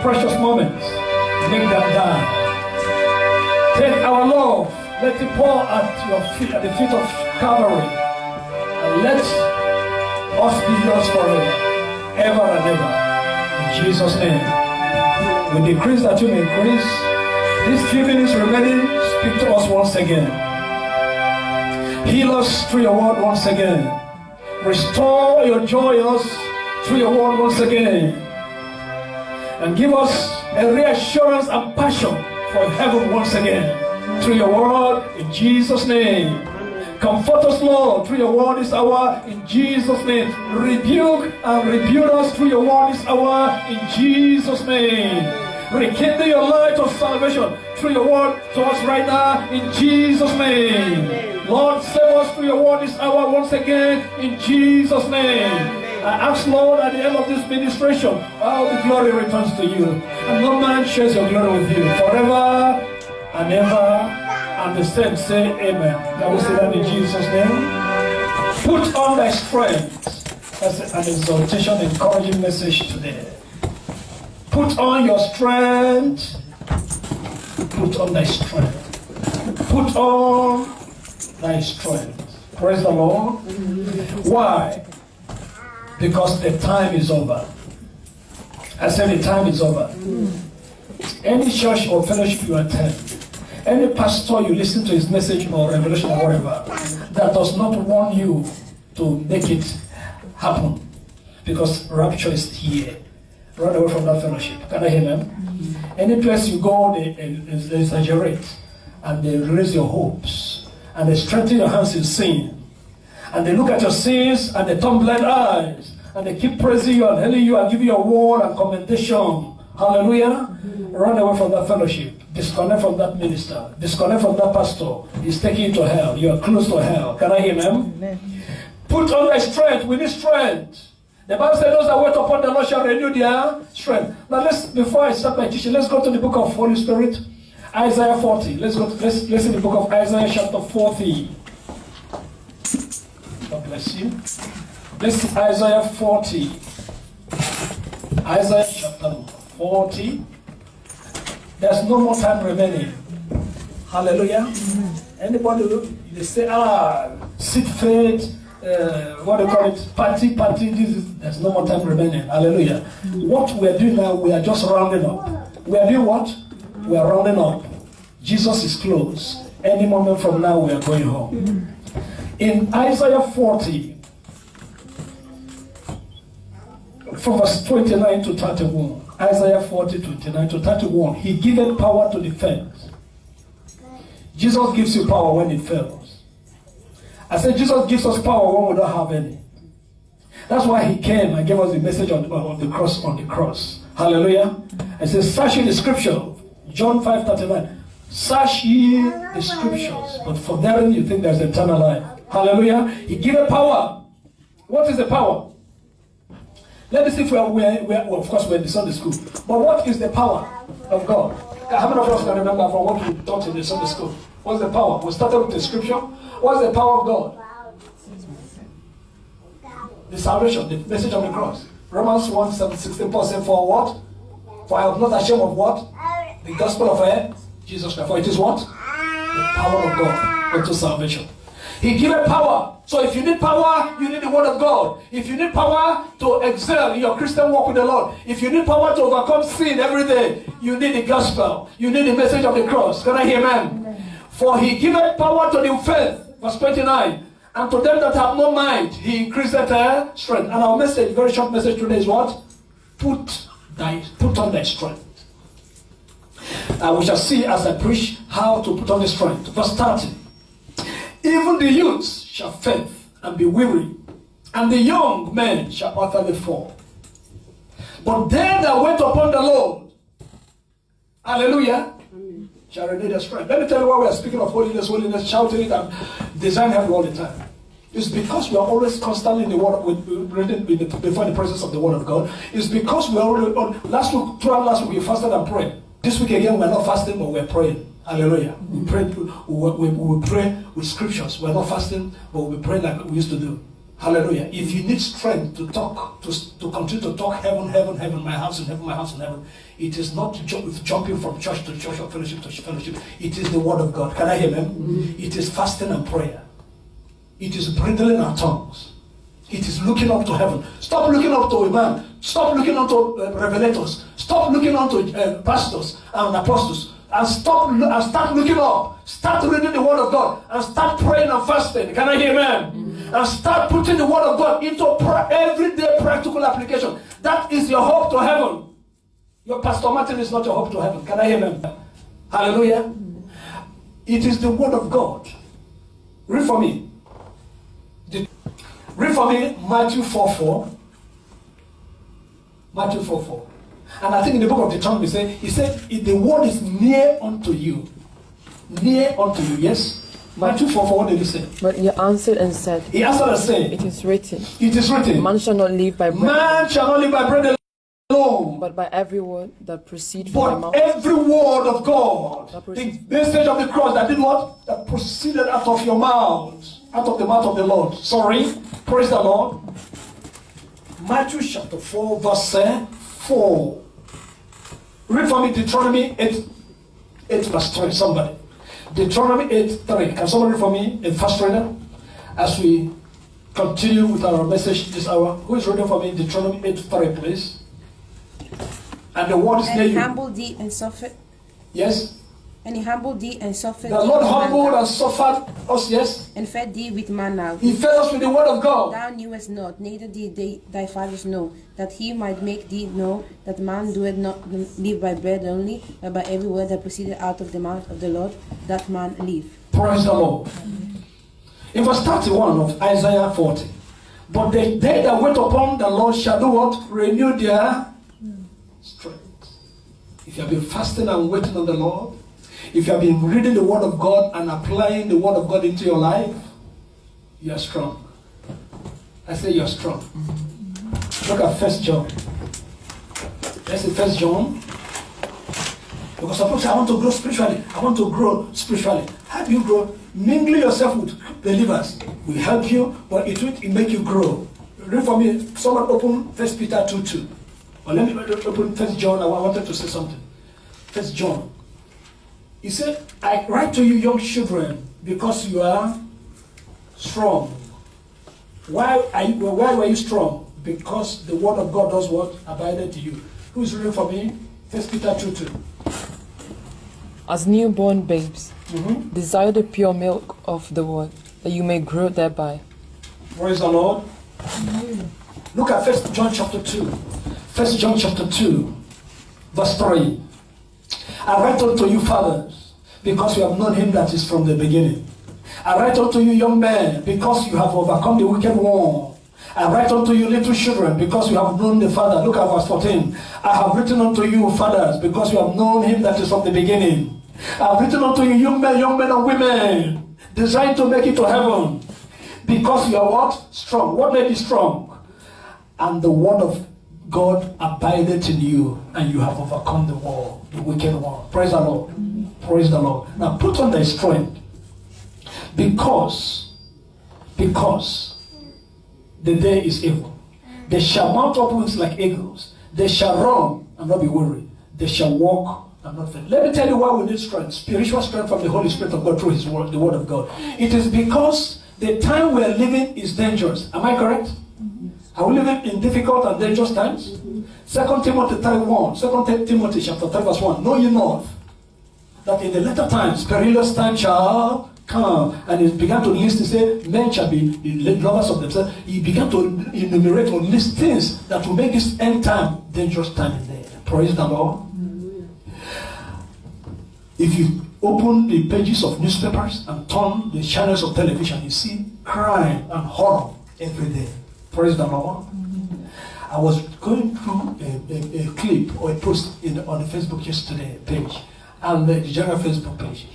precious moments, make them die. Take our love, let it pour at your feet, at the feet of Calvary, and let us be yours forever, ever and ever. In Jesus' name. We decrease that you may increase. These few minutes remaining, speak to us once again. Heal us through your word once again. Restore your joy in us through your word once again. And give us a reassurance and passion for heaven once again through your word in Jesus' name. Comfort us, Lord, through your word this hour in Jesus' name. Rebuke and rebuke us through your word this hour in Jesus' name. Rekindle your light of salvation through your word to us right now in Jesus' name. Lord, save us through your word this hour once again in Jesus' name. I ask, Lord, at the end of this ministration, all the glory returns to you. And no man shares your glory with you forever and ever. And the saints say amen. Can we say that in Jesus' name? Put on thy strength. That's an exhortation, encouraging message today. Put on your strength. Put on thy strength. Put on thy strength. Praise the Lord. Why? Because the time is over. I said the time is over. Any church or fellowship you attend, any pastor you listen to his message or revelation or whatever, that does not want you to make it happen, because rapture is here. Run away from that fellowship. Can I hear them? Any place you go, they exaggerate, and they raise your hopes, and they strengthen your hands in sin, and they look at your sins, and they turn blind eyes, and they keep praising you and hailing you and giving you a word and commendation. Hallelujah. Run away from that fellowship. Disconnect from that minister. Disconnect from that pastor. He's taking you to hell. You are close to hell. Can I hear them? Put on thy strength. We need strength. The Bible says those that wait upon the Lord shall renew their strength. Now before I start my teaching, let's go to the book of Holy Spirit. Isaiah 40. Let's see the book of Isaiah chapter 40. God bless you. Let's see Isaiah 40. Isaiah chapter 40. There's no more time remaining. Hallelujah. Anybody, they say, seek faith, what do you call it? Party. There's no more time remaining. Hallelujah. What we are doing now, we are just rounding up. We are doing what? We are rounding up. Jesus is close. Any moment from now, we are going home. In Isaiah 40, from verse 29 to 31, Isaiah 40, 29 to 31, he giveth power to defend. Jesus gives you power when it fails. I said Jesus gives us power when we don't have any. That's why he came and gave us the message on the cross. Hallelujah. I said, search ye the scripture. John 5:39. Search ye the scriptures, but for therein you think there's eternal life. Hallelujah. He giveth power. What is the power? Let me see if well, of course, we're in the Sunday school. But what is the power of God? How many of us can remember from what we taught in the Sunday school? What's the power? We started with the scripture. What's the power of God? The salvation, the message of the cross. Romans 1:16, Paul said, for what? For I am not ashamed of what? The gospel of Jesus Christ. For it is what? The power of God unto salvation. He gave power. So if you need power, you need the word of God. If you need power to excel in your Christian walk with the Lord, if you need power to overcome sin every day, you need the gospel. You need the message of the cross. Can I hear amen? For he giveth power to the faith. Verse 29. And to them that have no mind, he increaseth their strength. And our message, very short message today is what? Put on thy strength. We shall see as I preach how to put on the strength. Verse 30. Even the youths shall faint and be weary, and the young men shall utterly fall. But they that wait upon the Lord, hallelujah, shall renew their strength. Let me tell you why we are speaking of holiness, shouting it and design heaven all the time. It's because we are always constantly in the word, before the presence of the word of God. It's because we are already throughout last week we fasted and prayed. This week again we are not fasting, but we are praying. Hallelujah. We pray with scriptures. We're not fasting, but we pray like we used to do. Hallelujah. If you need strength to talk, to continue to talk heaven, heaven, heaven, my house in heaven, my house in heaven, it is not jumping from church to church or fellowship to fellowship. It is the word of God. Can I hear them? Mm-hmm. It is fasting and prayer. It is bridling our tongues. It is looking up to heaven. Stop looking up to a man. Stop looking up to revelators. Stop looking up to pastors and apostles. And start looking up. Start reading the word of God. And start praying and fasting. Can I hear amen? Mm-hmm. And start putting the word of God into everyday practical application. That is your hope to heaven. Your Pastor Martin is not your hope to heaven. Can I hear amen? Hallelujah. Mm-hmm. It is the word of God. Read for me. Read for me Matthew 4:4. Matthew 4:4. And I think in the book of Deuteronomy, he said, if the word is near unto you. Near unto you, yes? Matthew 4:4, what did he say? But he answered and said, he answered and said, it is written. It is written. Man shall not live by bread. Man shall not live by bread alone. But by every word that proceeds from my mouth. Every word of God. The message of the cross that did what? That proceeded out of your mouth. Out of the mouth of the Lord. Sorry. Praise the Lord. Matthew chapter 4 verse 4. Read for me Deuteronomy 8 verse 3. Somebody. Deuteronomy 8:3. Can somebody read for me a fast reader? As we continue with our message this hour. Who is reading for me Deuteronomy 8:3, please? And the word is near you. And humble thee and suffer. Yes. And he humbled thee and suffered. The Lord humbled and suffered us, yes. And fed thee with manna. He fed us with the word of God. Thou knewest not, neither did thy fathers know, that he might make thee know that man doeth not live by bread only, but by every word that proceeded out of the mouth of the Lord, that man live. Praise the Lord. In verse 31 of Isaiah 40. But they that wait upon the Lord shall do what? Renew their strength. If you have been fasting and waiting on the Lord, if you have been reading the word of God and applying the word of God into your life, you are strong. I say you are strong. Look at 1 John. Let's say 1 John. Because suppose I want to grow spiritually. I want to grow spiritually. How do you grow? Mingle yourself with believers. We help you, but it will make you grow. Read for me. Someone open 1 Peter 2:2. Or let me open 1 John. I wanted to say something. 1 John. He said, I write to you young children because you are strong. Why were you strong? Because the word of God does what? Abided to you. Who is reading for me? 1 Peter 2:2. As newborn babes, desire the pure milk of the word, that you may grow thereby. Praise the Lord. Look at 1 John chapter 2. 1 John chapter 2, verse 3. I write unto you, fathers, because you have known him that is from the beginning. I write unto you, young men, because you have overcome the wicked one. I write unto you, little children, because you have known the Father. Look at verse 14. I have written unto you, fathers, because you have known him that is from the beginning. I have written unto you, young men and women, designed to make it to heaven, because you are what? Strong. What made you strong? And the word of God abideth in you, and you have overcome the world, the wicked one. Praise the Lord. Praise the Lord. Now put on thy strength, because the day is evil. They shall mount up wings like eagles. They shall run and not be weary. They shall walk and not faint. Let me tell you why we need strength, spiritual strength from the Holy Spirit of God through His word, the word of God. It is because the time we are living is dangerous. Am I correct? Are we living in difficult and dangerous times? 2 Timothy 3:1. 2 Timothy chapter 3 verse 1. Know ye not that in the latter times perilous times shall come? And he began to list, he said, men shall be lovers of themselves. He began to enumerate or list things that will make this end time dangerous time in there. Praise the Lord. If you open the pages of newspapers and turn the channels of television, you see crime and horror every day. Praise the Lord. I was going through a clip or a post on the Facebook yesterday page, and the general Facebook page.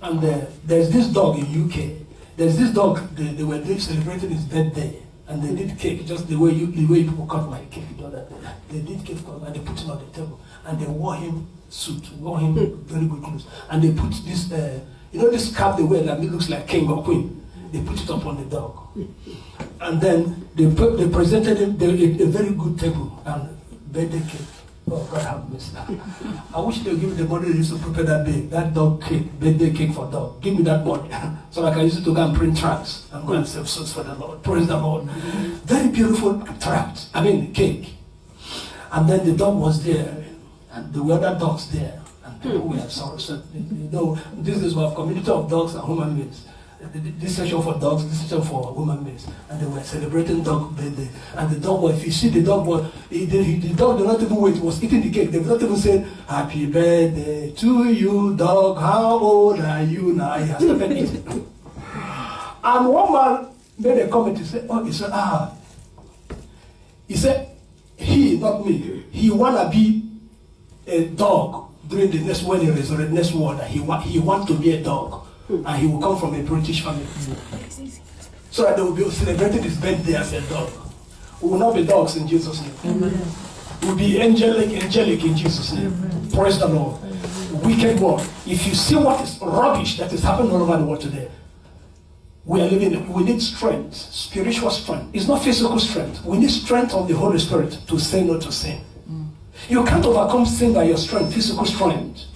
And there's this dog in UK. There's this dog, they were celebrating his birthday, and they did cake just the way people cut my cake. You know that they did cake and they put it on the table, and they wore him suit, wore him very good clothes, and they put this, this cap they wear that looks like king or queen. They put it up on the dog. And then they presented him a very good table and birthday cake. Oh, God have mercy. I wish they would give me the money they used to prepare that day. That dog cake, birthday cake for dog. Give me that money so I can use it to go and print tracts and go and save souls for the Lord. Praise the Lord. Very beautiful tract. Cake. And then the dog was there, and there were other dogs there, and people were sorry. So, this is a community of dogs and human beings. This section for dogs, this section for human beings, and they were celebrating dog birthday. And the dog was, if you see the dog was, the dog did not even wait, it was eating the cake. They did not even say, "Happy birthday to you, dog, how old are you now?" He has started eating. And one man made a comment, he said, he, not me, he wanna be a dog during the next, when he resurrects next world, that he want to be a dog. And he will come from a British family. So that they will be celebrating his birthday as a dog. We will not be dogs in Jesus' name. Amen. We will be angelic in Jesus' name. Amen. Praise the Lord. Wicked world. If you see what is rubbish that is happening all over the world today, we need strength, spiritual strength. It's not physical strength. We need strength of the Holy Spirit to say no to sin. You can't overcome sin by your strength, physical strength.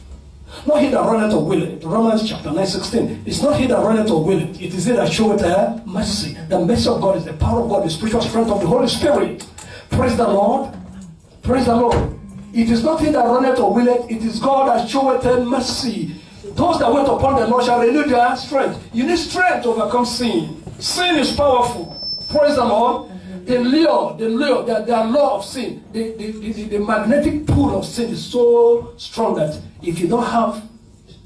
Not he that runneth or will it. Romans chapter 9:16. It's not he that runneth or will it. It is he that showeth mercy. The mercy of God is the power of God, the spiritual strength of the Holy Spirit. Praise the Lord. Praise the Lord. It is not he that runneth or will it. It is God that showeth mercy. Those that wait upon the Lord shall renew their strength. You need strength to overcome sin. Sin is powerful. Praise the Lord. The law of sin, the magnetic pull of sin is so strong that if you don't have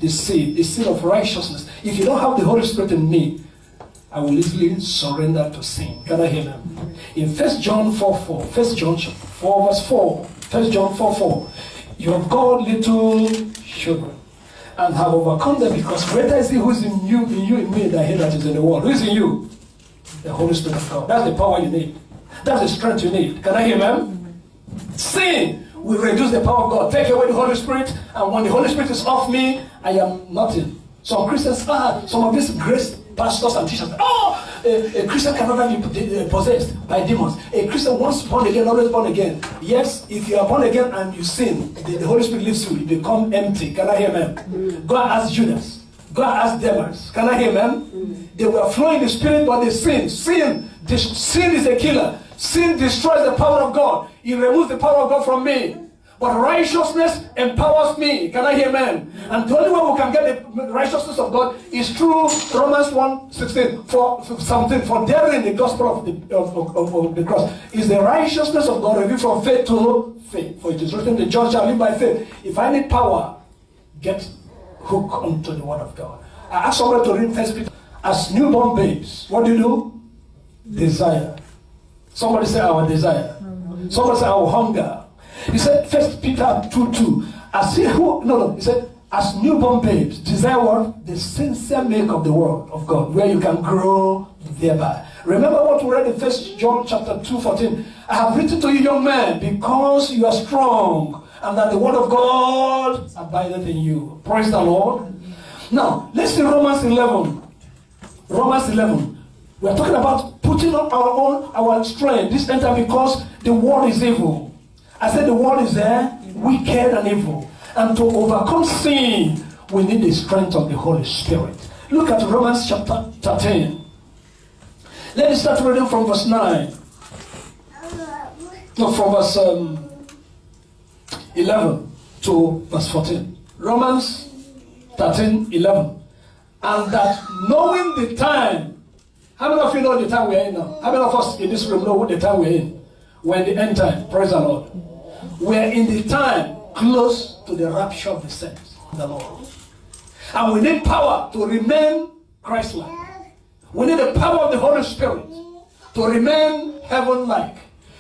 the sin of righteousness, if you don't have the Holy Spirit in me, I will easily surrender to sin. Can I hear them? In 1 John 4:4, 1 John 4 verse 4, 1 John 4:4, you have got little children and have overcome them, because greater is he who is in you in me than he that is in the world. Who is in you? The Holy Spirit of God. That's the power you need. That's the strength you need. Can I hear them? Sin will reduce the power of God. Take away the Holy Spirit, and when the Holy Spirit is off me, I am nothing. Some Christians, some of these grace pastors and teachers, a Christian can never be possessed by demons. A Christian once born again, always born again. Yes, if you are born again and you sin, the Holy Spirit leaves you, you become empty. Can I hear them? Go and ask Judas. Go and ask Demas. Can I hear them? They were flowing in the Spirit, but they sin. Sin is a killer. Sin destroys the power of God. It removes the power of God from me. But righteousness empowers me. Can I hear amen? And the only way we can get the righteousness of God is through Romans 1:16, 17. For therein the gospel of the cross is the righteousness of God revealed from faith to faith. For it is written, the just shall live by faith. If I need power, get hooked onto the word of God. I asked someone to read 1 Peter. As newborn babes, what do? Desire. Somebody say our desire. Somebody say our hunger. He said, 1 Peter 2:2. He said, as newborn babes, desire what? The sincere milk of the word of God, where you can grow thereby. Remember what we read in 1 John chapter 2:14. I have written to you, young men, because you are strong, and that the word of God abideth in you. Praise the Lord. Now, let's see Romans 11. Romans 11. We are talking about putting on our strength this enter because the world is evil. I said the world is wicked and evil. And to overcome sin, we need the strength of the Holy Spirit. Look at Romans chapter 13. Let me start reading from verse 9. No, from verse 11 to verse 14. Romans 13:11. And that knowing the time, how many of you know the time we're in now? How many of us in this room know what the time we're in? We're in the end time. Praise the Lord. We're in the time close to the rapture of the saints, the Lord. And we need power to remain Christ-like. We need the power of the Holy Spirit to remain heaven-like.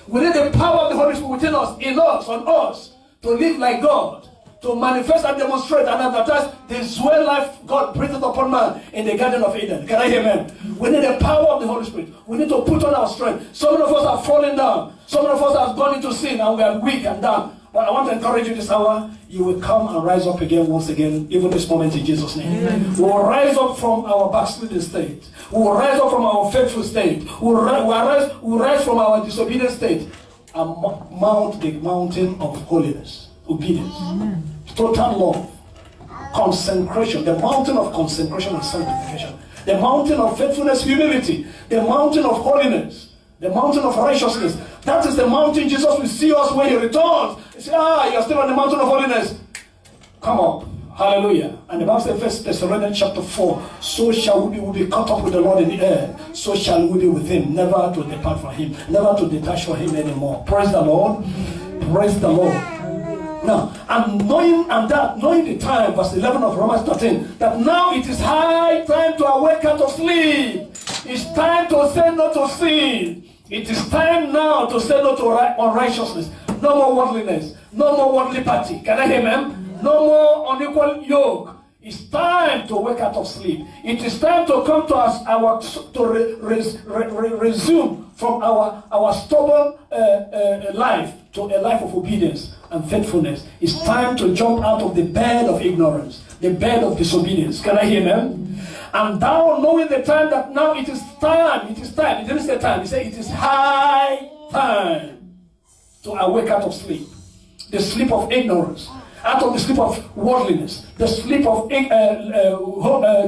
We need the power of the Holy Spirit within us, in us, on us, to live like God, to manifest and demonstrate and advertise the Zoe life God breathed upon man in the Garden of Eden. Can I hear amen? We need the power of the Holy Spirit. We need to put on our strength. Some of us are falling down. Some of us have gone into sin and we are weak and down. But I want to encourage you this hour, you will come and rise up again once again, even this moment in Jesus' name. We will rise up from our backsliding state. We will rise up from our faithful state. We will rise from our disobedient state and mount the mountain of holiness, obedience, total love, consecration, the mountain of consecration and sanctification, the mountain of faithfulness, humility, the mountain of holiness, the mountain of righteousness. That is the mountain Jesus will see us when he returns. He says, you're still on the mountain of holiness. Come up. Hallelujah. And the Bible says, 1 Thessalonians chapter 4, so shall we be caught up with the Lord in the air. So shall we be with him, never to depart from him, never to detach from him anymore. Praise the Lord. Praise the Lord. Now, and knowing the time, verse 11 of Romans 13, that now it is high time to awake out of sleep. It's time to say no to sin. It is time now to say no to unrighteousness. No more worldliness. No more worldly party. Can I hear, ma'am? No more unequal yoke. It's time to wake out of sleep. It is time to come to us, resume from our stubborn life to a life of obedience and faithfulness. It's time to jump out of the bed of ignorance, the bed of disobedience. Can I hear, ma'am? And thou knowing the time that now it is time. It didn't say time. He said it is high time to awake out of sleep. The sleep of ignorance. Out of the sleep of worldliness. The sleep of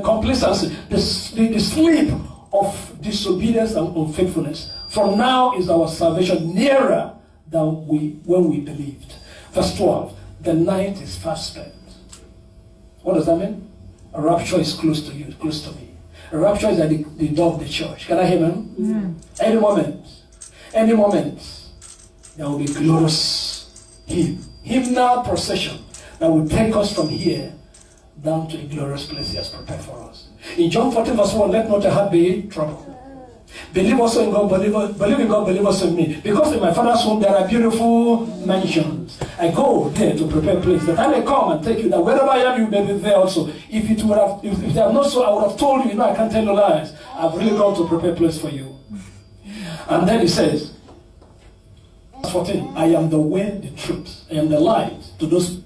complacency. The sleep of disobedience and unfaithfulness. From now is our salvation nearer than when we believed. Verse 12. The night is fast spent. What does that mean? A rapture is close to you, close to me. A rapture is at the door of the church. Can I hear, man? Any moment, there will be glorious hymnal procession that will take us from here down to a glorious place he has prepared for us. In John 14 verse 1, let not your heart be troubled. Believe also in God, believe in God, believe also in me. Because in my Father's home there are beautiful mansions. I go there to prepare a place that I may come and take you, that wherever I am, you may be there also. If they have not so, I would have told you, I can't tell you lies. I've really gone to prepare a place for you. And then he says, verse 14, I am the way, the truth, I am the light to those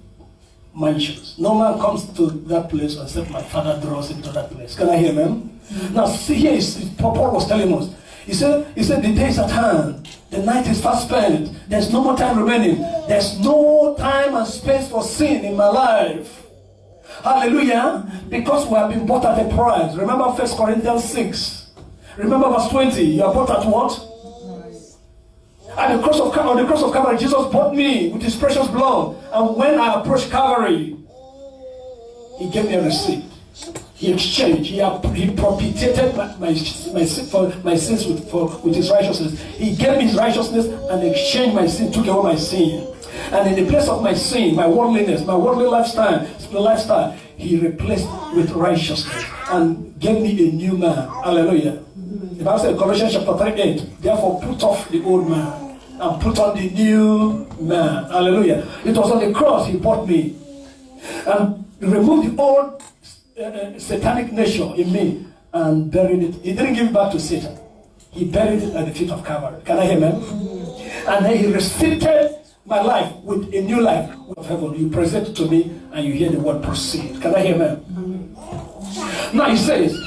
mansions. No man comes to that place except my Father draws him to that place. Can I hear, man? Now, see here, Paul was telling us. He said, the day is at hand. The night is fast spent. There's no more time remaining. There's no time and space for sin in my life. Hallelujah. Because we have been bought at a price. Remember 1 Corinthians 6. Remember verse 20. You are bought at what? On the cross of Calvary, Jesus bought me with his precious blood. And when I approached Calvary, he gave me a receipt. He exchanged. He propitiated my sins with his righteousness. He gave me his righteousness and exchanged my sin, took away my sin. And in the place of my sin, my worldliness, my worldly lifestyle, he replaced with righteousness and gave me a new man. Hallelujah. The Bible says in Colossians chapter 3:8, therefore put off the old man and put on the new man. Hallelujah. It was on the cross he bought me and removed the old satanic nature in me and buried it. He didn't give it back to Satan. He buried it at the feet of Calvary. Can I hear, man? And then he restricted my life with a new life of heaven. You present it to me and you hear the word proceed. Can I hear, man? Now he says,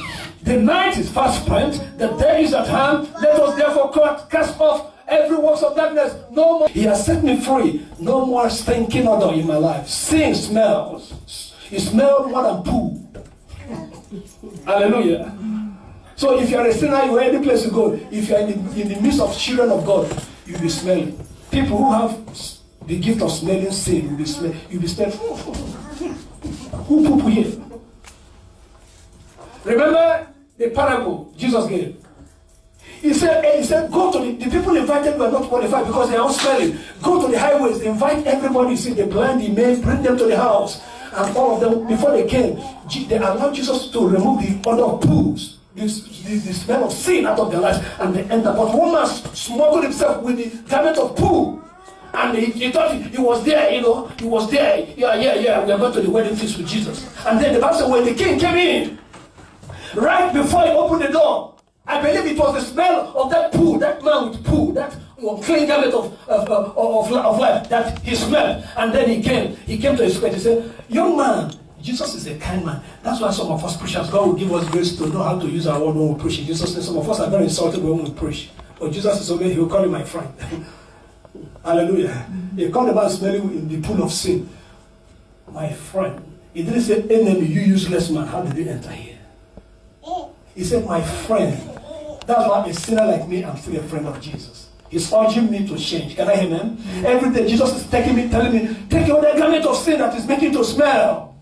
the night is fast spent, the day is at hand. Let us therefore cast off every works of darkness. No more. He has set me free. No more stinking odor in my life. Sin smells. It smells more than poo. Hallelujah. So if you are a sinner, you are any place you go. If you are in the midst of children of God, you'll be smelling. People who have the gift of smelling sin, you'll be smelling. Who poo here? Remember the parable Jesus gave. He said, go to the people invited were not qualified because they are all smelling. Go to the highways, invite everybody. See the blind, the maimed, bring them to the house. And all of them, before they came, they allowed Jesus to remove the odor of poos, the smell of sin out of their lives. And they entered. But one man smuggled himself with the garment of poo. And he thought he was there, he was there. Yeah, we are going to the wedding feast with Jesus. And then the Bible said, when the king came in, right before he opened the door, I believe it was the smell of that poo, that man with poo, that clean garment of life that he smelled. And then he came to his friend. He said, young man, Jesus is a kind man. That's why some of us preachers, God will give us grace to know how to use our word when we preach. Jesus said some of us are very insulted when we preach. But Jesus is okay, he will call him my friend. Hallelujah. He called the man smelling in the pool of sin. My friend. He didn't say, enemy, you useless man. How did you enter here? He said, my friend. That's why a sinner like me, I'm still a friend of Jesus. He's urging me to change. Can I hear him? Every day Jesus is telling me, take away the garment of sin that is making you to smell.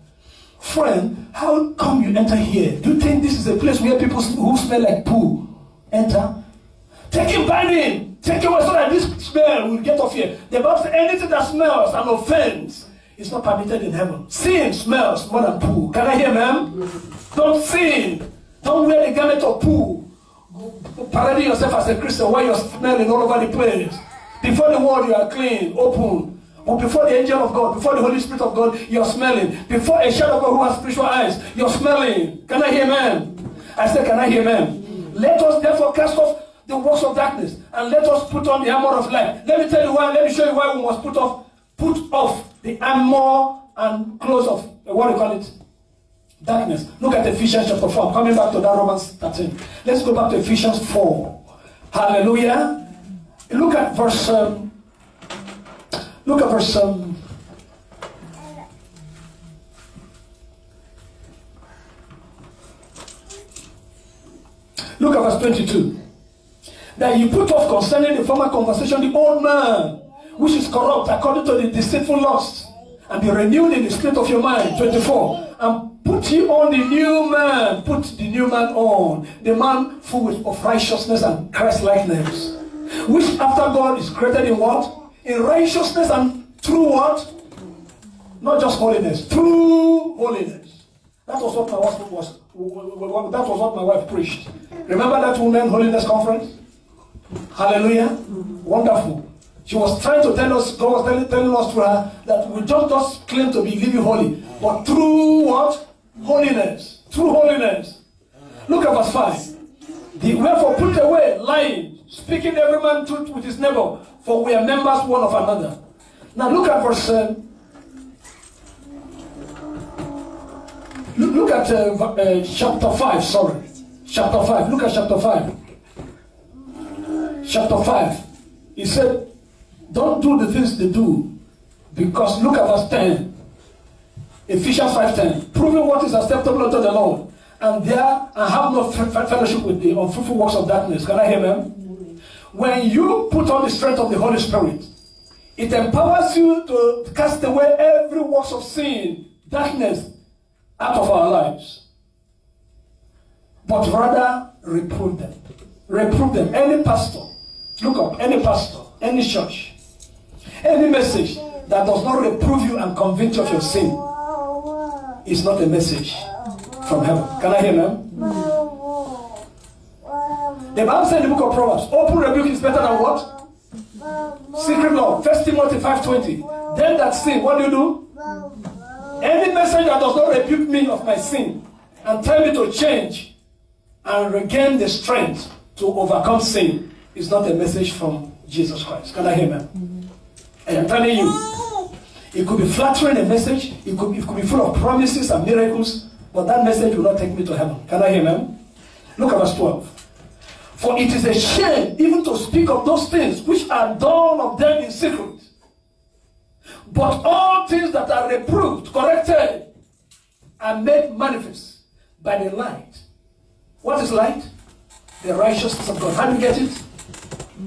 Friend, how come you enter here? Do you think this is a place where people who smell like poo enter? Take him, bind him. Take him away so that this smell will get off here. The Bible says anything that smells and offends is not permitted in heaven. Sin smells more than poo. Can I hear, ma'am? Don't sin. Don't wear the garment of poo. Parading yourself as a Christian while you're smelling all over the place. Before the world, you are clean, open. But before the angel of God, before the Holy Spirit of God, you're smelling. Before a child of God who has spiritual eyes, you're smelling. Can I hear, man? I said, can I hear, man? Let us therefore cast off the works of darkness and let us put on the armor of light. Let me tell you why. Let me show you why we must put off the armor and clothes of what do you call it? Darkness. Look at Ephesians chapter 4. I'm coming back to that Romans 13. Let's go back to Ephesians 4. Hallelujah. Look at verse. Look at verse. Look at verse 22. That you put off concerning the former conversation the old man, which is corrupt according to the deceitful lust, and be renewed in the spirit of your mind. 24. And put ye on the new man. Put the new man on. The man full of righteousness and Christ-likeness. Which after God is created in what? In righteousness and through what? Not just holiness. Through holiness. That was what my wife was. That was what my wife preached. Remember that women holiness conference? Hallelujah. Wonderful. She was trying to tell us, God was telling us through her, that we don't just claim to be living holy, but through what? Holiness. Through holiness. Look at verse 5. Wherefore put away lying, speaking every man truth with his neighbor, for we are members one of another. Now look at verse. Look at chapter 5. Sorry, chapter 5. Look at chapter 5. Chapter 5. He said, don't do the things they do, because look at verse 10. Ephesians 5:10. Proving what is acceptable unto the Lord, and have no fellowship with the unfruitful works of darkness. Can I hear them? When you put on the strength of the Holy Spirit, it empowers you to cast away every works of sin, darkness, out of our lives. But rather reprove them. Reprove them. Any pastor, look up, any pastor, any church, any message that does not reprove you and convince you of your sin is not a message from heaven. Can I hear them? The Bible said in the book of Proverbs, open rebuke is better than what? Secret love. 1 Timothy 5:20. Them that sin, what do? Any message that does not rebuke me of my sin and tell me to change and regain the strength to overcome sin is not a message from Jesus Christ. Can I hear me? I am telling you, it could be flattering a message, it could be full of promises and miracles, but that message will not take me to heaven. Can I hear me? Look at verse 12. For it is a shame even to speak of those things which are done of them in secret. But all things that are reproved, corrected, are made manifest by the light. What is light? The righteousness of God. How do you get it?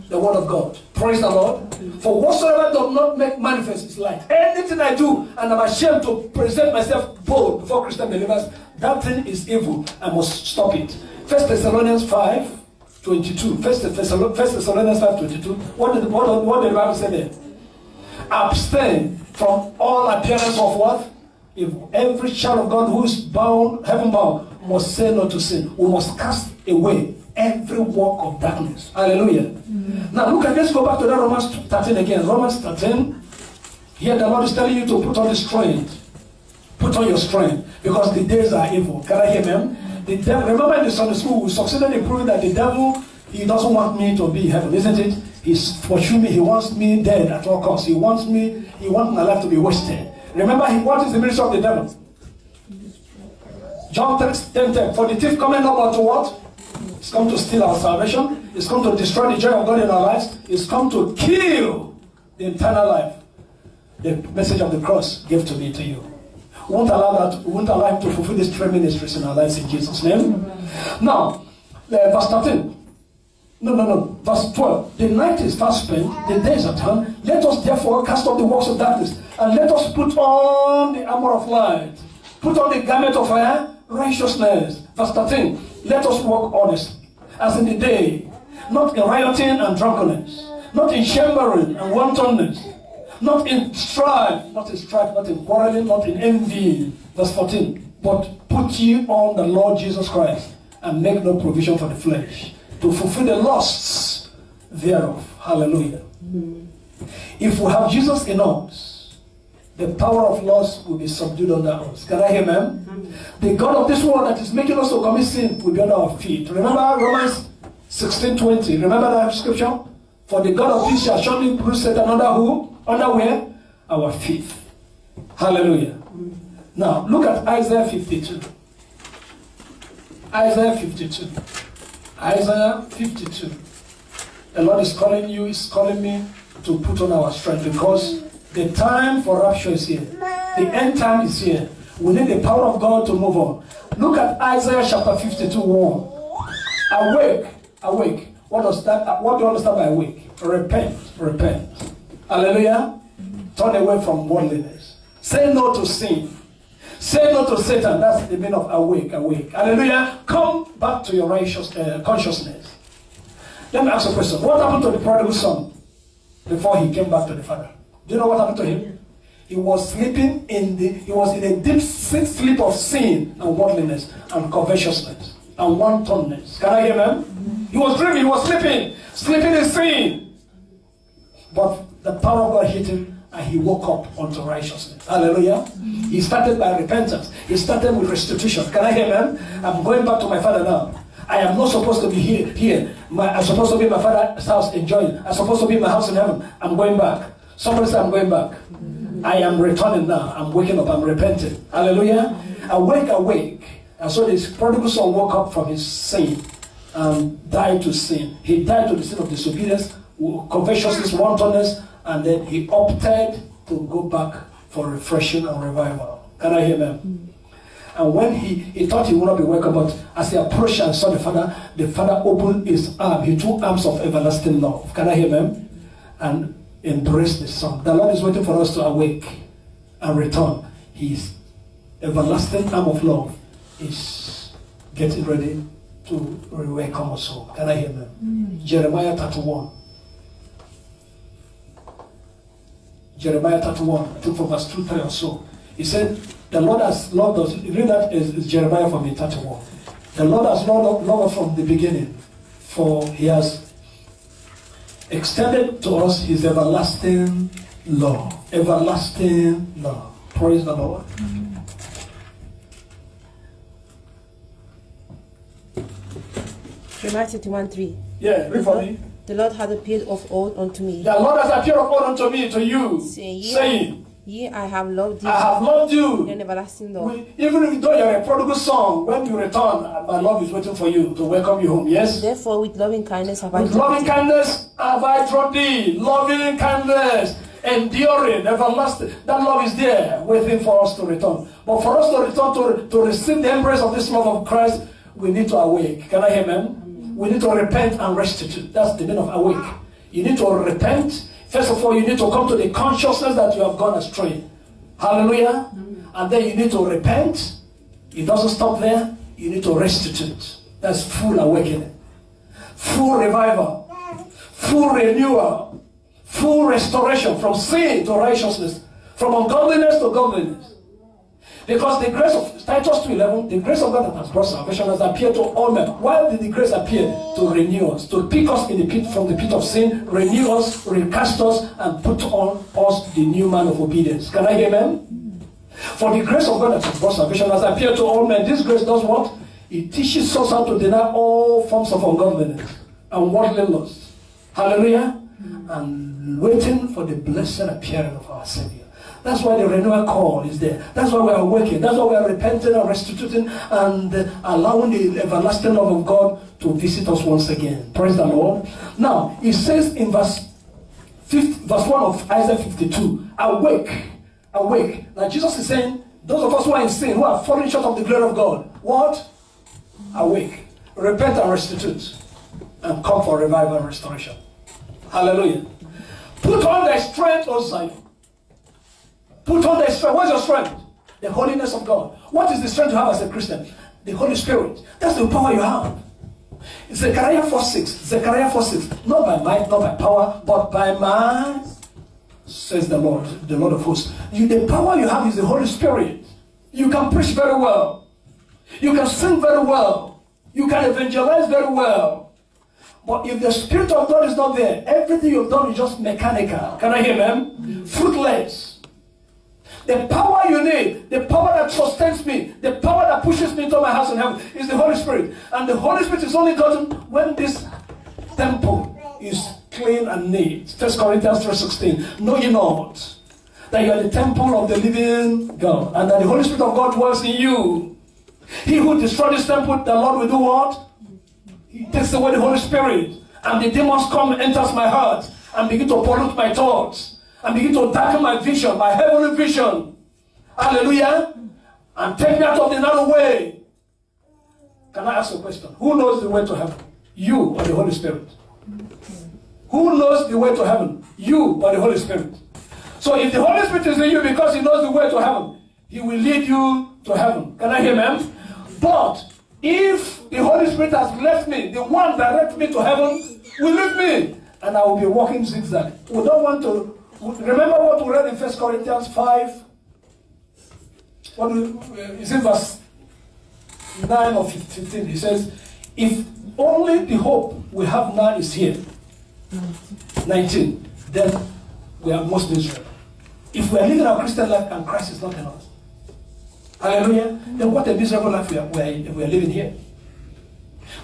The word of God. Praise the Lord. For whatsoever does not make manifest is light. Anything I do, and I'm ashamed to present myself bold before Christian believers, that thing is evil. I must stop it. 1 Thessalonians 5:22. 1 Thessalonians 5:22. What did the Bible say there? Abstain from all appearance of what? Evil. Every child of God who is bound, heaven bound, must say no to sin. We must cast away every work of darkness. Hallelujah. Now look at, let's go back to that Romans 13 again. Romans 13. Here the Lord is telling you to put on the strength. Put on your strength. Because the days are evil. Can I hear them? The devil, remember in the Sunday school, we succeeded in proving that the devil, he doesn't want me to be in heaven, isn't it? He's pursuing me. He wants me dead at all costs. He wants my life to be wasted. Remember, what is the ministry of the devil? John 10:10. For the thief coming not but to what? It's come to steal our salvation. It's come to destroy the joy of God in our lives. It's come to kill the eternal life. The message of the cross gave to me, to you. We won't allow him to fulfill these three ministries in our lives in Jesus' name. Now, verse 13. No. Verse 12. The night is fast spent, the day is at hand. Let us therefore cast off the works of darkness, and let us put on the armor of light. Put on the garment of righteousness. Verse 13. Let us walk honest, as in the day, not in rioting and drunkenness, not in chambering and wantonness, not in strife, not in quarreling, not in envy. Verse 14. But put ye on the Lord Jesus Christ, and make no provision for the flesh, to fulfill the lusts thereof. Hallelujah. If we have Jesus in us, the power of lust will be subdued under us. Can I hear amen? The God of this world that is making us to commit sin will be under our feet. Remember Romans 16:20. Remember that scripture? For the God of peace shall surely bruise Satan under who? Under where? Our feet. Hallelujah. Now, look at Isaiah 52. Isaiah 52. Isaiah 52. The Lord is calling you, is calling me to put on our strength, because the time for rapture is here. The end time is here. We need the power of God to move on. Look at Isaiah chapter 52:1. Awake. What do you understand by awake? Repent. Hallelujah. Turn away from worldliness. Say no to sin. Say no to Satan. That's the meaning of awake. Hallelujah. Come back to your righteous consciousness. Let me ask a question. What happened to the prodigal son before he came back to the father? Do you know what happened to him? He was sleeping in a deep sleep of sin and worldliness and covetousness and wantonness. Can I hear him? He was dreaming, he was sleeping in sin. But the power of God hit him, and he woke up unto righteousness. Hallelujah. He started by repentance. He started with restitution. Can I hear him? I'm going back to my father now. I am not supposed to be here. I'm supposed to be in my father's house enjoying. I'm supposed to be in my house in heaven. I'm going back. Somebody say, I'm going back. I am returning now. I'm waking up. I'm repenting. Hallelujah. Awake. And so this prodigal son woke up from his sin and died to sin. He died to the sin of disobedience, covetousness, wantonness, and then he opted to go back for refreshing and revival. Can I hear him? And when he thought he would not be welcome, but as he approached and saw the father opened his arm. He took arms of everlasting love. Can I hear him? And embraced the son. The Lord is waiting for us to awake and return. His everlasting arm of love is getting ready to welcome us home. Can I hear him? Jeremiah 31. Jeremiah 31, I think from verse 2, 3 or so. He said, the Lord has loved us. Read that is Jeremiah from 31. The Lord has loved us from the beginning, for he has extended to us his everlasting love. Everlasting love. Praise the Lord. Jeremiah 31:3. Yeah, read for me. The Lord hath appeared of old unto me, The Lord has appeared of old unto me, to you, saying, Yea, I have loved thee I have loved you. with an everlasting love. Even though you are a prodigal son, when you return, my love is waiting for you to welcome you home. Yes? Therefore, with loving kindness have I With drawn loving thee. kindness have I drawn thee. Loving kindness, enduring, everlasting. That love is there, waiting for us to return. But for us to return to receive the embrace of this love of Christ, we need to awake. Can I hear amen? We need to repent and restitute. That's the meaning of awake. You need to repent. First of all, you need to come to the consciousness that you have gone astray. Hallelujah. And then you need to repent. It doesn't stop there. You need to restitute. That's full awakening. Full revival. Full renewal. Full restoration from sin to righteousness. From ungodliness to godliness. Because the grace of Titus 2:11, the grace of God that has brought salvation has appeared to all men. Why did the grace appear? To renew us, to pick us in the pit from the pit of sin, renew us, recast us, and put on us the new man of obedience. Can I hear amen? For the grace of God that has brought salvation has appeared to all men. This grace does what? It teaches us how to deny all forms of ungodliness and worldly lust. Hallelujah. and waiting for the blessed appearing of our Savior. That's why the renewal call is there. That's why we are working. That's why we are repenting and restituting and allowing the everlasting love of God to visit us once again. Praise the Lord. Now, it says in verse 1 of Isaiah 52, awake, awake. Now, Jesus is saying, those of us who are in sin, who are falling short of the glory of God, what? Awake. Repent and restitute. And come for revival and restoration. Hallelujah. Put on thy strength, O Zion. Put on thy strength. What's your strength? The holiness of God. What is the strength you have as a Christian? The Holy Spirit. That's the power you have. Zechariah 4:6. Zechariah 4:6. Not by might, not by power, but by my, says the Lord of hosts. The power you have is the Holy Spirit. You can preach very well. You can sing very well. You can evangelize very well. But if the Spirit of God is not there, everything you've done is just mechanical. Can I hear them? Fruitless. The power you need, the power that sustains me, the power that pushes me into my house in heaven is the Holy Spirit. And the Holy Spirit is only gotten when this temple is clean and neat. 1 Corinthians 3:16. Know ye not that you are the temple of the living God, and that the Holy Spirit of God dwells in you. He who destroys this temple, the Lord will do what? He takes away the Holy Spirit, and the demons come and enters my heart and begin to pollute my thoughts and begin to darken my vision, my heavenly vision. Hallelujah. And take me out of the narrow way. Can I ask a question? Who knows the way to heaven? You or the Holy Spirit? Who knows the way to heaven? You or the Holy Spirit? So if the Holy Spirit is in you because he knows the way to heaven, he will lead you to heaven. Can I hear them? But if the Holy Spirit has left me, the one direct me to heaven will leave me, and I will be walking zigzag. We don't want to. Remember what we read in 1 Corinthians 5? Is it verse 9 or 15? He says, if only the hope we have now is here, 19, then we are most miserable. If we are living our Christian life and Christ is not in us, hallelujah, then what a miserable life we are living here.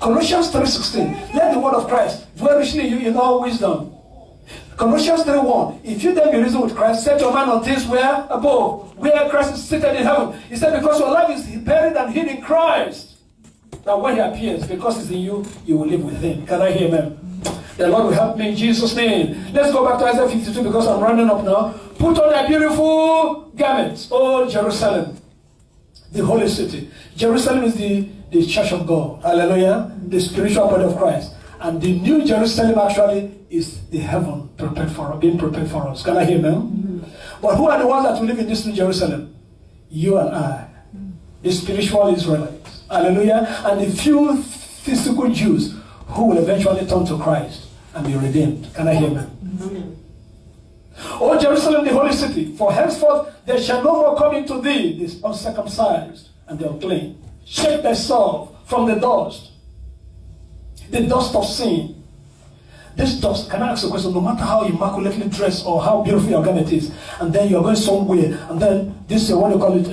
Colossians 3:16, let the word of Christ dwell richly in you in all wisdom. Colossians 3:1, if you then be risen with Christ, set your mind on things where above, where Christ is seated in heaven. He said, because your life is buried and hid in Christ. Now when he appears, because he's in you, you will live with him. Can I hear amen? The Lord will help me in Jesus' name. Let's go back to Isaiah 52 because I'm running up now. Put on thy beautiful garments, O Jerusalem, the holy city. Jerusalem is the church of God. Hallelujah. The spiritual body of Christ. And the new Jerusalem actually is the heaven being prepared for us. Can I hear them? But who are the ones that will live in this new Jerusalem? You and I. The spiritual Israelites. Hallelujah. And the few physical Jews who will eventually turn to Christ and be redeemed. Can I hear them? O Jerusalem, the holy city, for henceforth there shall no more come into thee this uncircumcised and the unclean. Shake thyself from the dust of sin. This dust, can I ask a question? No matter how immaculately dressed or how beautiful your garment is, and then you're going somewhere, and then this is what you call it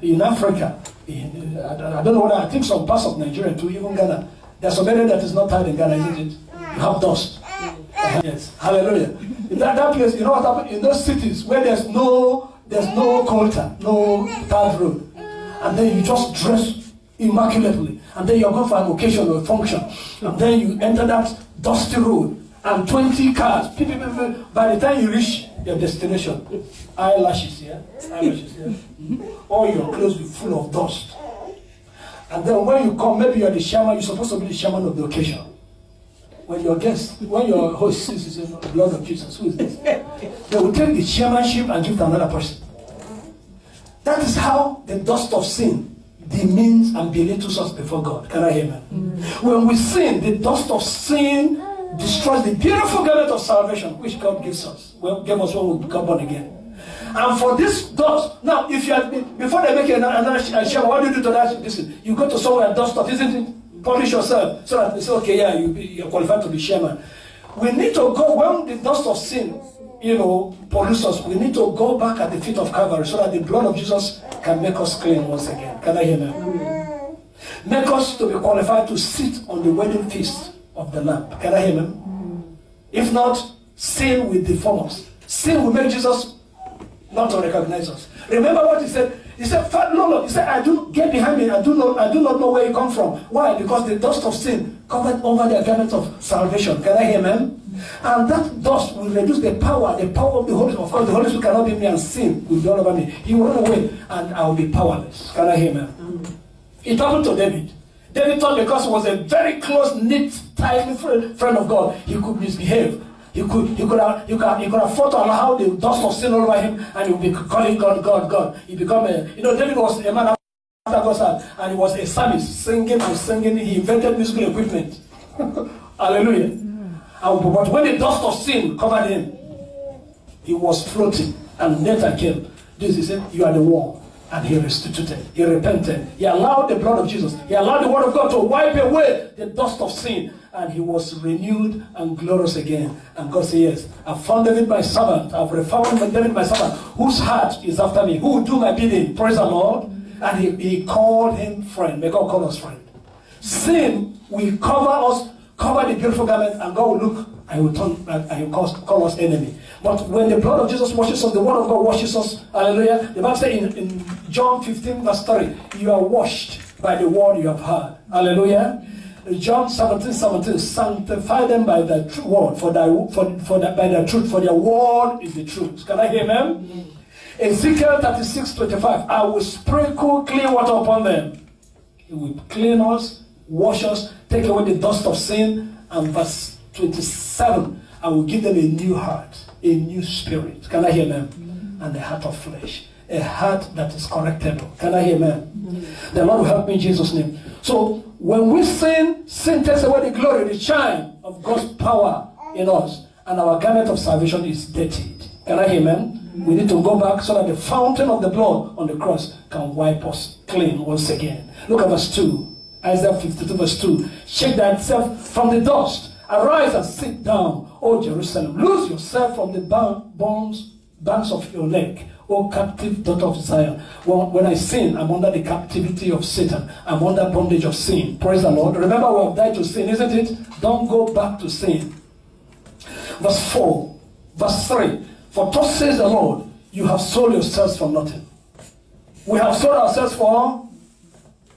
in Africa. I don't know whether, I think some parts of Nigeria too, even Ghana. There's some area that is not tied in Ghana, isn't it? You have dust. Yes, hallelujah. In that place, you know what happened? In those cities where there's no culture, no paved road, and then you just dress immaculately, and then you're going for an occasion or a function, and then you enter that dusty road, and 20 cars, by the time you reach your destination, eyelashes here, all your clothes will be full of dust. And then when you come, maybe you're the shaman, you're supposed to be the shaman of the occasion. When your host sees, you say, blood of Jesus, who is this? They will take the chairmanship and give it to another person. That is how the dust of sin demeans and belittles us before God. Can I hear me? When we sin, the dust of sin destroys the beautiful garment of salvation which God gives us. Gave us when we got born again. And for this dust, now if you have been, before they make another shaman, what do you do to that? Listen, you go to somewhere and dust off, isn't it? Polish yourself so that they say, okay, yeah, you're qualified to be chairman. We need to go, when the dust of sin, pollutes us, we need to go back at the feet of Calvary so that the blood of Jesus can make us clean once again. Can I hear them? Make us to be qualified to sit on the wedding feast of the Lamb. Can I hear them? If not, sin will deform us. Sin will make Jesus not to recognize us. Remember what he said? He said, no. He said, get behind me. I do not know where you come from. Why? Because the dust of sin covered over the garment of salvation. Can I hear amen? And that dust will reduce the power of the Holy Spirit. Of course, the Holy Spirit cannot be me, and sin will be all over me. He will run away and I will be powerless. Can I hear amen? It happened to David. David thought because he was a very close, knit, tight friend of God, he could misbehave. He could afford to allow the dust of sin all over him, and he would be calling God. He become David was a man after God's heart, and he was a psalmist, singing and singing. He invented musical equipment. Hallelujah. But when the dust of sin covered him, he was floating, and Nathan came. He said, "You are the one." And he restituted. He repented. He allowed the blood of Jesus. He allowed the word of God to wipe away the dust of sin. And he was renewed and glorious again. And God said, yes, I've found David my servant. I've found David my servant, whose heart is after me, who will do my bidding. Praise the Lord. And he called him friend. May God call us friend. Sin will cover the beautiful garment, and God will look and he will call us enemy. But when the blood of Jesus washes us, the word of God washes us, hallelujah. The Bible says in John 15 verse 3, you are washed by the word you have heard. Hallelujah. John 17, sanctify them by the word, by the truth, for their word is the truth. Can I hear amen? Ezekiel 36:25, I will sprinkle clean water upon them. He will clean us, wash us, take away the dust of sin. And verse 27, I will give them a new heart, a new spirit. Can I hear amen? And a heart of flesh, a heart that is correctable. Can I hear amen? The Lord will help me in Jesus' name. So when we sin takes away the glory, the shine of God's power in us, and our garment of salvation is dirtied. Can I hear amen? We need to go back so that the fountain of the blood on the cross can wipe us clean once again. Look at verse 2. Isaiah 52 verse 2. Shake thyself from the dust. Arise and sit down, O Jerusalem. Loose yourself from the bands of your neck, O captive daughter of Zion. When I sin, I'm under the captivity of Satan. I'm under bondage of sin. Praise the Lord. Remember, we have died to sin, isn't it? Don't go back to sin. Verse 4. Verse 3. For thus says the Lord, you have sold yourselves for nothing. We have sold ourselves for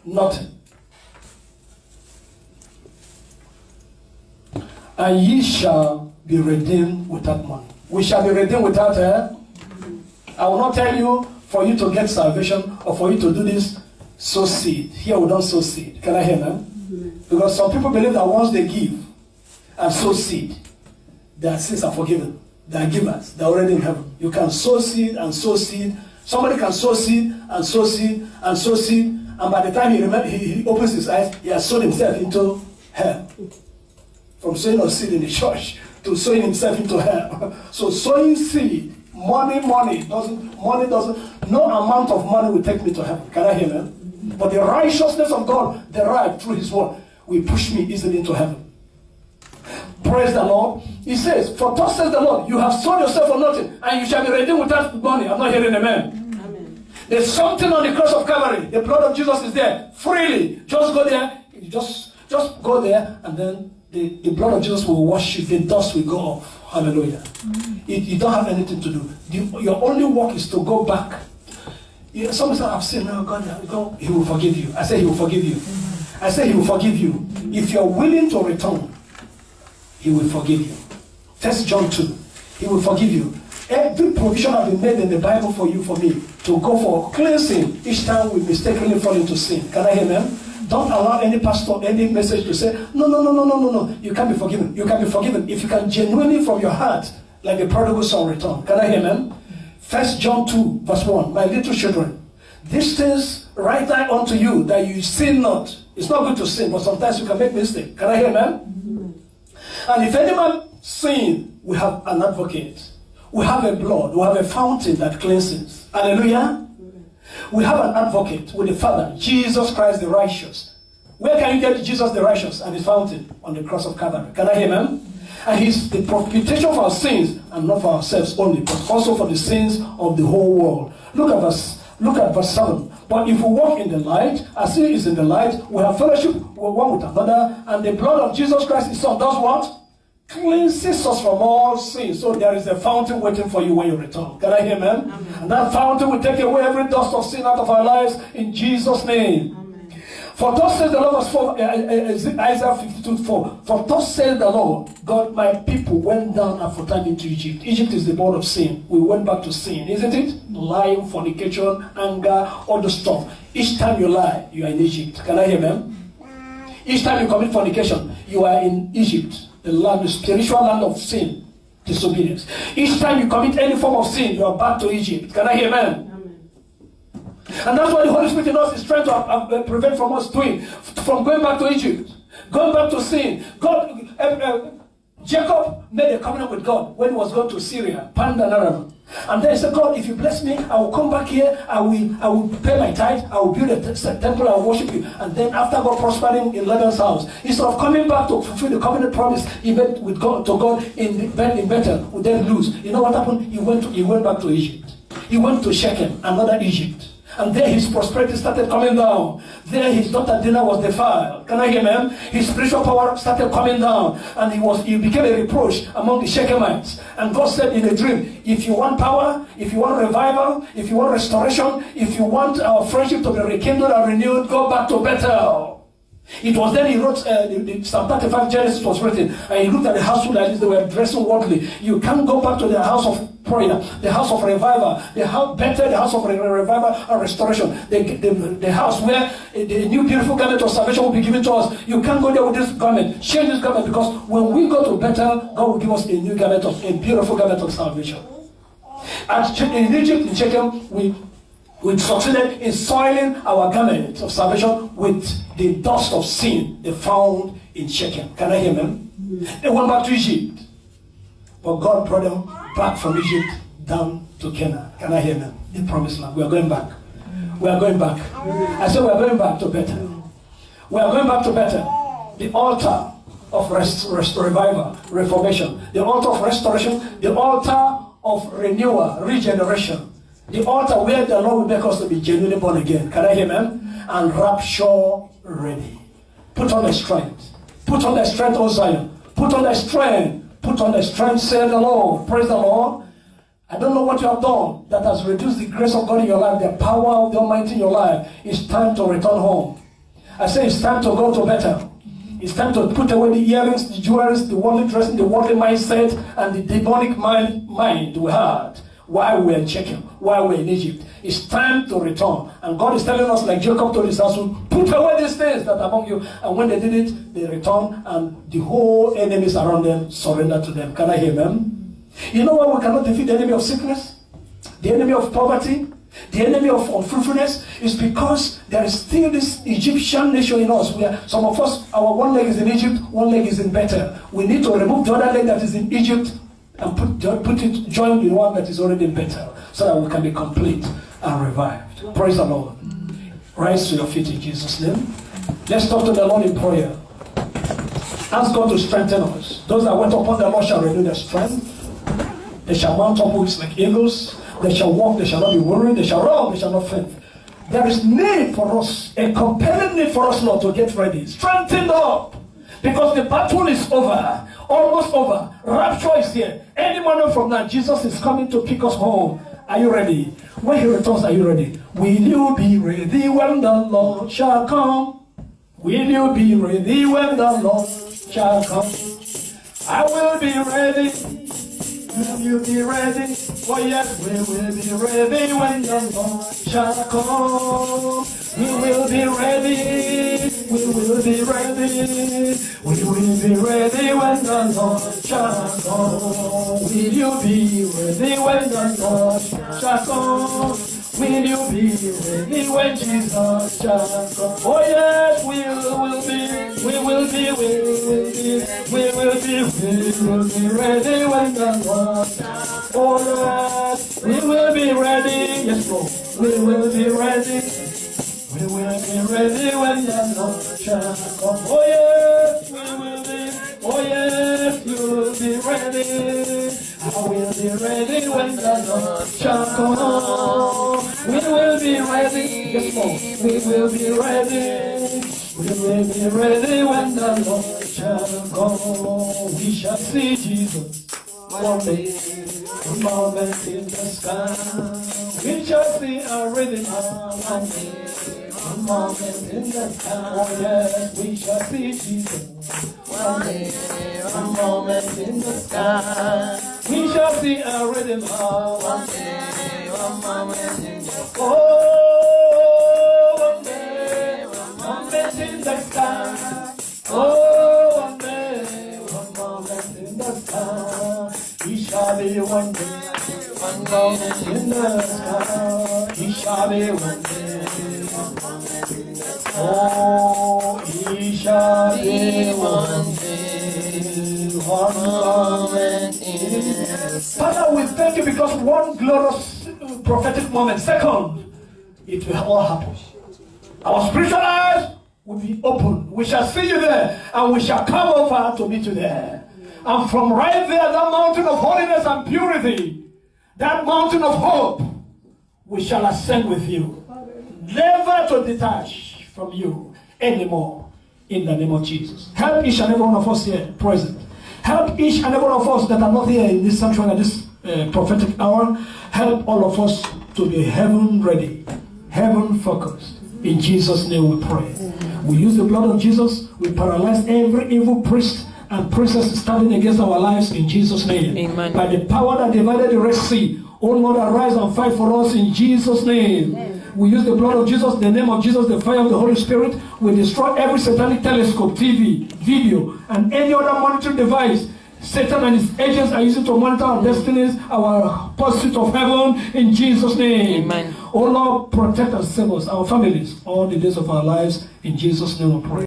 nothing. And ye shall be redeemed without money. We shall be redeemed without I will not tell you for you to get salvation or for you to do this, sow seed. Here we don't sow seed. Can I hear them? Because some people believe that once they give and sow seed, their sins are forgiven. They are givers. They are already in heaven. You can sow seed and sow seed. Somebody can sow seed and sow seed and sow seed, and by the time he opens his eyes, he has sown himself into hell. From sowing a seed in the church to sowing himself into hell. So sowing seed, money doesn't, no amount of money will take me to heaven. Can I hear that? But the righteousness of God derived through his word will push me easily into heaven. Praise the Lord. He says, for thus says the Lord, you have sold yourself for nothing, and you shall be redeemed without money. I'm not hearing amen. Amen. There's something on the cross of Calvary. The blood of Jesus is there freely. Just go there. Just go there, and then the blood of Jesus will wash you. The dust will go off. Hallelujah. You don't have anything to do. Your only work is to go back. Somebody said, I've sinned. No, God, he will forgive you. I say he will forgive you. I say he will forgive you. If you're willing to return, he will forgive you. 1 John 2. He will forgive you. Every provision has been made in the Bible for you, for me, to go for cleansing each time we mistakenly fall into sin. Can I hear them? Don't allow any pastor, any message to say, no. You can't be forgiven. You can be forgiven if you can genuinely from your heart, like the prodigal son, return. Can I hear them? 1 John 2, verse 1. My little children, these things write I unto you, that you sin not. It's not good to sin, but sometimes you can make mistakes. Can I hear them? And if any man sin, we have an advocate. We have a blood. We have a fountain that cleanses. Hallelujah. We have an advocate with the Father, Jesus Christ the righteous. Where can you get Jesus the righteous and his fountain? On the cross of Calvary. Can I hear him? And he's the propitiation for our sins, and not for ourselves only, but also for the sins of the whole world. Look at verse 7. But if we walk in the light, as he is in the light, we have fellowship one with another, and the blood of Jesus Christ his Son does what? cleanses us from all sin. So there is a fountain waiting for you when you return. Can I hear amen? And that fountain will take away every dust of sin out of our lives in Jesus' name. For thus says the Lord, Isaiah 52:4. For thus says the Lord, God, my people went down aforetime into Egypt. Egypt is the born of sin. We went back to sin, isn't it? Lying, fornication, anger, all the stuff. Each time you lie, you are in Egypt. Can I hear them? Each time you commit fornication, you are in Egypt, the land, the spiritual land of sin, disobedience. Each time you commit any form of sin, you are back to Egypt. Can I hear amen? And that's what the Holy Spirit in us is trying to prevent from us doing, from going back to Egypt, going back to sin. Jacob made a covenant with God when he was going to Syria, Pandan Aram. And then he said, God, if you bless me, I will come back here, I will pay my tithe, I will build a temple, I will worship you. And then after God prospered him in Laban's house, instead of coming back to fulfill the covenant promise he made with God to God in Bethel, who then lose. You know what happened? He went back to Egypt. He went to Shechem, another Egypt. And there his prosperity started coming down. There his daughter Dinah was defiled. Can I hear him? His spiritual power started coming down. And he became a reproach among the Shechemites. And God said in a dream, if you want power, if you want revival, if you want restoration, if you want our friendship to be rekindled and renewed, go back to Bethel. It was then he wrote, Psalm 35 Genesis was written, and he looked at the household like this, they were dressing worldly. You can't go back to the house of prayer, the house of revival, the house of revival and restoration, the house where the new beautiful garment of salvation will be given to us. You can't go there with this garment, change this garment, because when we go to Bethel, God will give us a new garment, a beautiful garment of salvation. In Egypt, in Shechem, we succeeded in soiling our garment of salvation with the dust of sin they found in Shechem. Can I hear them? They went back to Egypt. But God brought them back from Egypt down to Canaan. Can I hear them? The promised land. We are going back. We are going back. I said we are going back to Bethel. We are going back to Bethel. The altar of revival, reformation. The altar of restoration. The altar of renewal, regeneration. The altar where the Lord will make us to be genuinely born again. Can I hear them? And rapture ready. Put on the strength. Put on the strength, O Zion. Put on the strength. Put on the strength, said the Lord. Praise the Lord. I don't know what you have done that has reduced the grace of God in your life, the power of the Almighty in your life. It's time to return home. I say it's time to go to Bethel. It's time to put away the earrings, the jewelry, the worldly dressing, the worldly mindset, and the demonic mind we had while we were in Shechem, while we were in Egypt. It's time to return. And God is telling us, like Jacob told his household, put away these things that are among you. And when they did it, they returned, and the whole enemies around them surrendered to them. Can I hear them? You know why we cannot defeat the enemy of sickness? The enemy of poverty? The enemy of unfruitfulness? Is because there is still this Egyptian nation in us, where some of us, our one leg is in Egypt, one leg is in Bethel. We need to remove the other leg that is in Egypt and join the one that is already in Bethel, so that we can be complete and revived. Praise the Lord. Rise to your feet in Jesus' name. Let's talk to the Lord in prayer. Ask God to strengthen us. Those that went upon the Lord shall renew their strength. They shall mount up wings like eagles. They shall walk, they shall not be weary. They shall run, they shall not faint. There is need for us, a compelling need for us, Lord, to get ready. Strengthened up. Because the battle is over. Almost over. Rapture is here. Any moment from now, Jesus is coming to pick us home. Are you ready? When he returns, are you ready? Will you be ready when the Lord shall come? Will you be ready when the Lord shall come? I will be ready. Will you be ready? Oh yes, we will be ready when the Lord shall come. We will be ready. We will be ready. We will be ready when the Lord shall come. Will you be ready when the Lord shall come? Will you be ready when Jesus shall come? Oh yes, we will be ready when the Lord shall come. Oh yes, we will be ready. Yes, Lord, we will be ready. We will be ready when the Lord shall come. Oh yes, we will be. Oh yes, we will be ready. I will be ready when the Lord shall come. We will be ready. Yes, Lord. We will be ready. We will be ready when the Lord shall come. We shall see Jesus. One day, a moment in the sky. We shall see a rhythm. One day, a moment in the sky. Oh yes, we shall see Jesus. One day, a moment in the sky. We shall see a rhythm. One day, a moment in the sky. Oh, one day, a moment in the sky. Oh, one day, one moment in the sky. He shall be one day, one moment in the sky. He shall be one day, one moment in the sky. Oh, he shall be one day, one moment in the sky. Father, we thank you because one glorious prophetic moment. Second, it will all happen. Our spiritual eyes will be open. We shall see you there, and we shall come over to meet you there. And from right there, that mountain of holiness and purity, that mountain of hope, we shall ascend with you. Never to detach from you anymore. In the name of Jesus. Help each and every one of us here present. Help each and every one of us that are not here in this sanctuary at this prophetic hour. Help all of us to be heaven ready, heaven focused. In Jesus' name we pray. We use the blood of Jesus. We paralyze every evil priest and princess standing against our lives in Jesus' name. Amen. By the power that divided the Red Sea, oh Lord, arise and fight for us in Jesus' name. Amen. We use the blood of Jesus, the name of Jesus, the fire of the Holy Spirit. We destroy every satanic telescope, TV, video, and any other monitoring device Satan and his agents are using to monitor our destinies, our pursuit of heaven, in Jesus' name. Amen. Oh Lord, protect and save us, our families, all the days of our lives. In Jesus' name we pray.